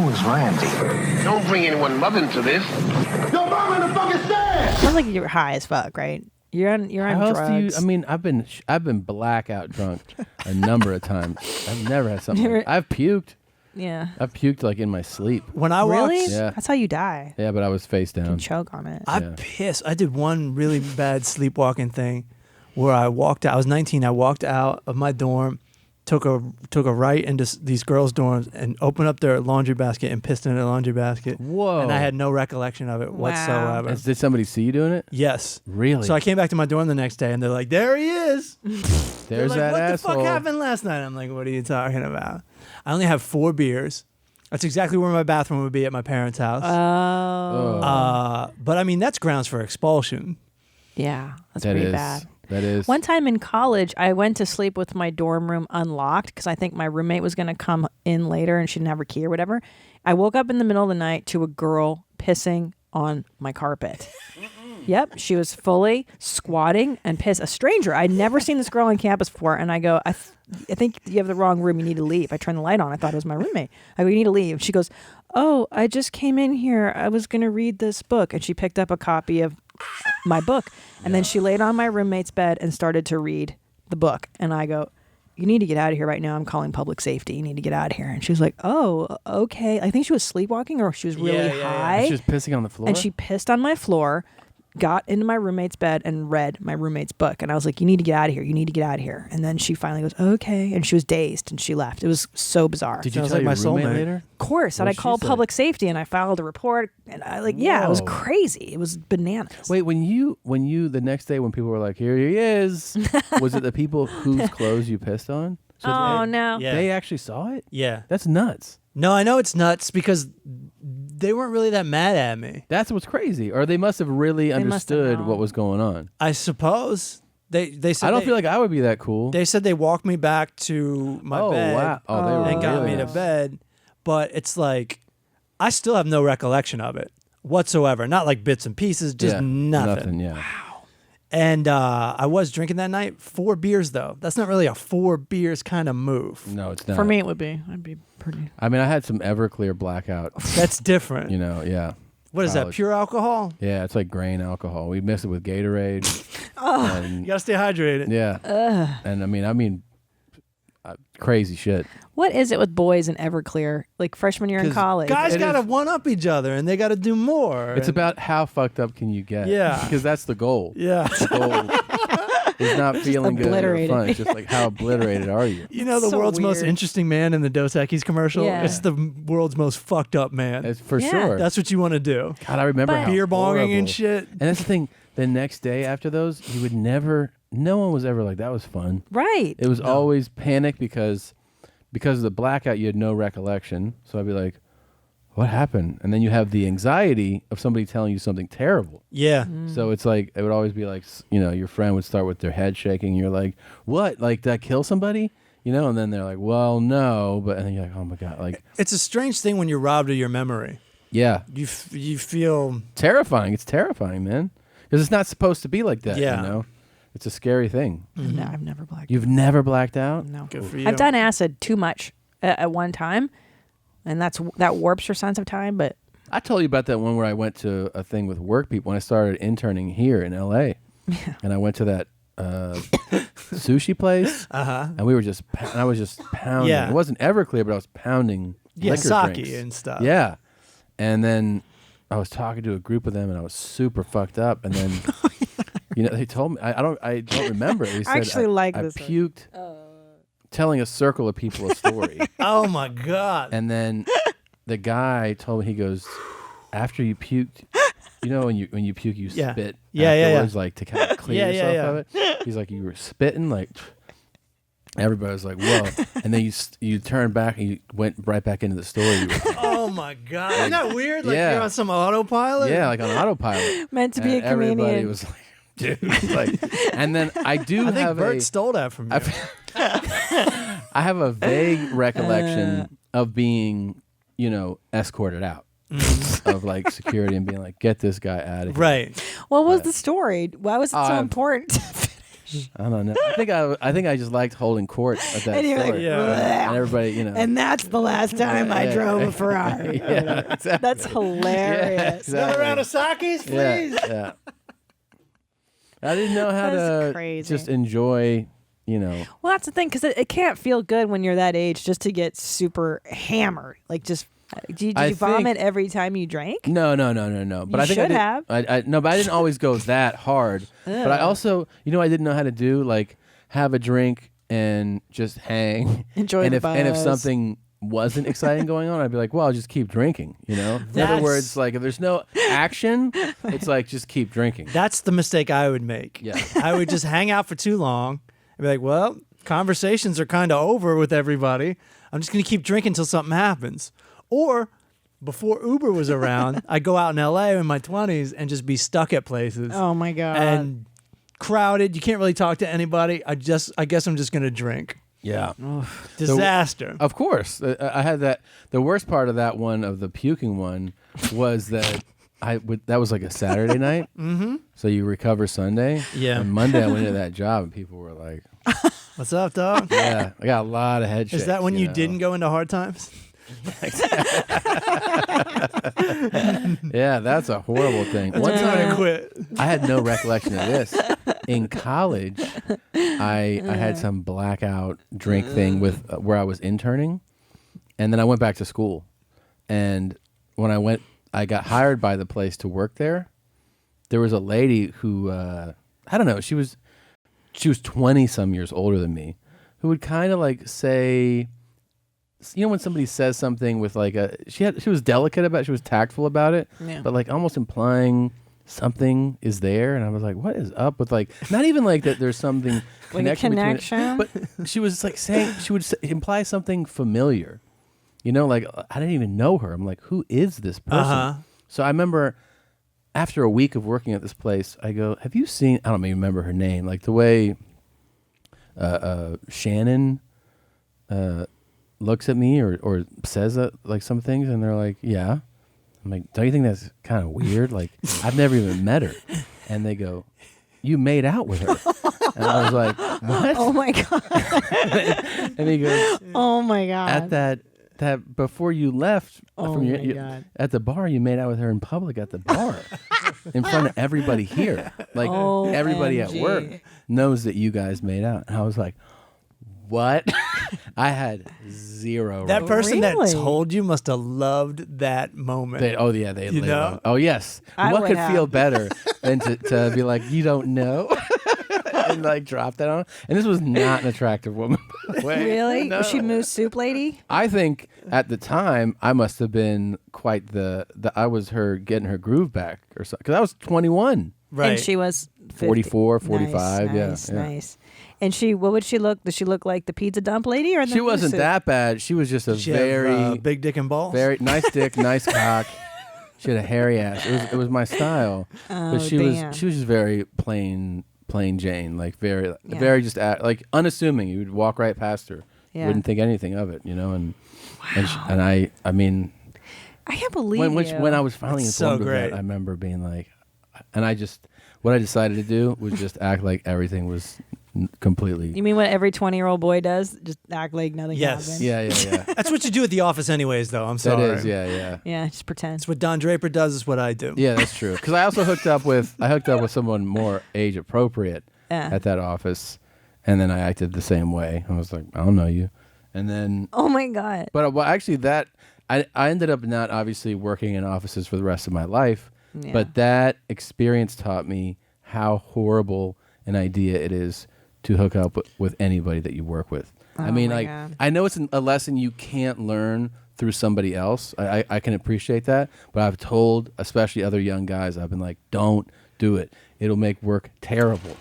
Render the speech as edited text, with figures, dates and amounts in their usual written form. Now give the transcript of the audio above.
is Randy? Don't bring anyone mother into this. Yo, mom in the fucking stand! Sounds like you're high as fuck, right? You're on drugs. I've been blackout drunk a number of times. I've never had something. I've puked. Yeah. I've puked like in my sleep. When I walked, really? Yeah. That's how you die. Yeah, but I was face down. You can choke on it. I'm pissed. I did one really bad sleepwalking thing where I walked out. I was 19. I walked out of my dorm, took a right into these girls' dorms and opened up their laundry basket and pissed in their laundry basket. Whoa. And I had no recollection of it whatsoever. Did somebody see you doing it? Yes. Really? So I came back to my dorm the next day and they're like, there he is. There's like, that what asshole. the fuck happened last night? I'm like, what are you talking about? I only have 4 beers. That's exactly where my bathroom would be at my parents' house. But I mean, that's grounds for expulsion. Yeah, that's pretty bad. That is. One time in college, I went to sleep with my dorm room unlocked because I think my roommate was going to come in later and she didn't have her key or whatever. I woke up in the middle of the night to a girl pissing on my carpet. Yep, she was fully squatting and pissed. A stranger. I'd never seen this girl on campus before, and I go, I think you have the wrong room. You need to leave. I turned the light on. I thought it was my roommate. I go, you need to leave. She goes, oh, I just came in here. I was going to read this book, and she picked up a copy of my book, and then she laid on my roommate's bed and started to read the book. And I go, you need to get out of here right now. I'm calling public safety. You need to get out of here. And she was like, oh, okay. I think she was sleepwalking or she was really high. She was pissing on the floor? And she pissed on my floor, got into my roommate's bed and read my roommate's book. And I was like, you need to get out of here. You need to get out of here. And then she finally goes, okay. And she was dazed and she left. It was so bizarre. Did you tell your roommate later? Of course. And I called public safety and I filed a report. And I it was crazy. It was bananas. Wait, when you the next day when people were like, here he is, was it the people whose clothes you pissed on? So no. Yeah. They actually saw it? Yeah. That's nuts. No, I know it's nuts because they weren't really that mad at me. That's what's crazy. Or they must have really understood what was going on. I suppose. They said I don't feel like I would be that cool. They said they walked me back to my bed wow. They were and got really me to nice. bed. But it's like, I still have no recollection of it whatsoever. Not like bits and pieces, just nothing. Yeah. Wow. And I was drinking that night. 4 beers, though. That's not really a 4 beers kind of move. No, it's not. For me, it would be. I'd be pretty. I mean, I had some Everclear blackout. That's different. Yeah. What is that, pure alcohol? Yeah, it's like grain alcohol. We mix it with Gatorade. You got to stay hydrated. Yeah. And I mean, crazy shit. What is it with boys in Everclear? Like freshman year in college? Guys got to one-up each other, and they got to do more. It's about how fucked up can you get. Yeah. Because that's the goal. Yeah. The goal is not feeling good or fun. It's just like, how obliterated are you? You know, the world's most interesting man in the Dos Equis commercial? Yeah. It's the world's most fucked up man. It's for sure. That's what you want to do. God, I remember how beer bonging horrible. and shit. And that's the thing. The next day after those, you would never, no one was ever like, that was fun. Right. It was always panic because of the blackout, you had no recollection. So I'd be like, what happened? And then you have the anxiety of somebody telling you something terrible. Yeah. So it's like, it would always be like, your friend would start with their head shaking. You're like, what? Like, did I kill somebody? And then they're like, well, no. And then you're like, oh my God. Like, it's a strange thing when you're robbed of your memory. Yeah. You feel terrifying. It's terrifying, man. Because it's not supposed to be like that, Yeah. It's a scary thing. No, I've never blacked out. You've never blacked out? No. Good for you. I've done acid too much at one time, and that warps your sense of time, but... I told you about that one where I went to a thing with work people when I started interning here in L.A. Yeah. And I went to that sushi place, and we were just, and I was just pounding. Yeah. It wasn't Everclear, but I was pounding liquor sake drinks. and stuff. Yeah. And then I was talking to a group of them, and I was super fucked up. And then, they told me I don't remember. They said, I actually like this. I puked, telling a circle of people a story. Oh my God. And then the guy told me, he goes, after you puked, when you puke, you spit afterwards, like to kind of clear yourself of it. He's like, you were spitting, like. Everybody was like, whoa. And then you turned back and you went right back into the story. Oh my God. Isn't that weird? Like Yeah. you're on some autopilot? Yeah, like on autopilot. Meant to be a comedian. Everybody was like, dude. Like, and then I think Bert stole that from you. I have a vague recollection of being, escorted out of like security and being like, get this guy out of here. Right. What was the story? Why was it so important? I don't know. I think I just liked holding court at that And you're store. like, And everybody, And that's the last time I drove a Ferrari. exactly. That's hilarious. Yeah, exactly. Another round of sakis, please. Yeah. I didn't know how That's to crazy. just enjoy, Well, that's the thing, because it can't feel good when you're that age just to get super hammered. Like, just did you vomit every time you drank? No. But I think should have. No, but I didn't always go that hard. But I also, I didn't know how to do, like, have a drink and just hang. Enjoy and the And if buzz. something wasn't exciting going on, I'd be like, well, I'll just keep drinking, In other words, like, if there's no action, it's like, just keep drinking. That's the mistake I would make. Yeah. I would just hang out for too long and be like, well, conversations are kind of over with everybody. I'm just going to keep drinking until something happens. Or before Uber was around, I'd go out in LA in my 20s and just be stuck at places. Oh, my God. And crowded. You can't really talk to anybody. I guess I'm just going to drink. Yeah. Disaster. Of course. I had that. The worst part of that one, of the puking one, was that that was like a Saturday night. Mm-hmm. So you recover Sunday. Yeah. And Monday I went to that job and people were like, What's up, dog? yeah, I got a lot of head shakes. Is that when you didn't go into hard times? Yeah, that's a horrible thing. One time I quit. I had no recollection of this. In college, I had some blackout drink thing with where I was interning, and then I went back to school. And when I got hired by the place to work there. There was a lady who I don't know. She was 20 some years older than me, who would kind of like say, when somebody says something with like she was delicate about it, she was tactful about it, but like almost implying something is there, and I was like, what is up with, like, not even like that there's something like a connection, but she was like saying, she would imply something familiar, like I didn't even know her. I'm like, who is this person? So I remember after a week of working at this place, I go, have you seen, I don't even remember her name, like the way Shannon looks at me or says like some things, and they're like, yeah. I'm like, don't you think that's kind of weird? Like, I've never even met her. And they go, you made out with her. And I was like, what? Oh my God. And he goes, oh my God. at that before you left from God. at the bar, you made out with her in public at the bar in front of everybody here. Like, everybody at work knows that you guys made out. And I was like, what? I had zero. That person that Really? told you must have loved that moment. They know? Oh yes. I what would could have. feel better than to be like, you don't know, and like drop that on? And this was not an attractive woman. By the way. Really? No. Was she Moose Soup Lady? I think at the time I must have been quite the I was her getting her groove back or something, because I was 21. Right. And she was 50. 44, 45, Nice, yeah. nice. And what would she look? Does she look like the pizza dump lady, or the She wasn't Moose Soup? that bad. She was just a She very have, big dick and balls. very nice dick, nice cock. She had a hairy ass. It was my style. But she damn. was just very plain Jane, like very just like unassuming. You would walk right past her. Yeah. Wouldn't think anything of it, and I mean, I can't believe when I was finally That's informed so of great. that, I remember being like, and what I decided to do was just act like everything was completely. You mean what every 20-year-old boy does? Just act like nothing Yes. happened. Yeah. That's what you do at the office anyways, though. I'm That sorry. is, yeah. Yeah, just pretend. It's what Don Draper does is what I do. Yeah, that's true. Because I also hooked up with someone more age appropriate at that office, and then I acted the same way. I was like, I don't know you, and then. Oh my God. But actually, I ended up not obviously working in offices for the rest of my life, but that experience taught me how horrible an idea it is to hook up with anybody that you work with. I mean, my like, God. I know it's a lesson you can't learn through somebody else. I can appreciate that, but I've told, especially other young guys, I've been like, don't do it. It'll make work terrible.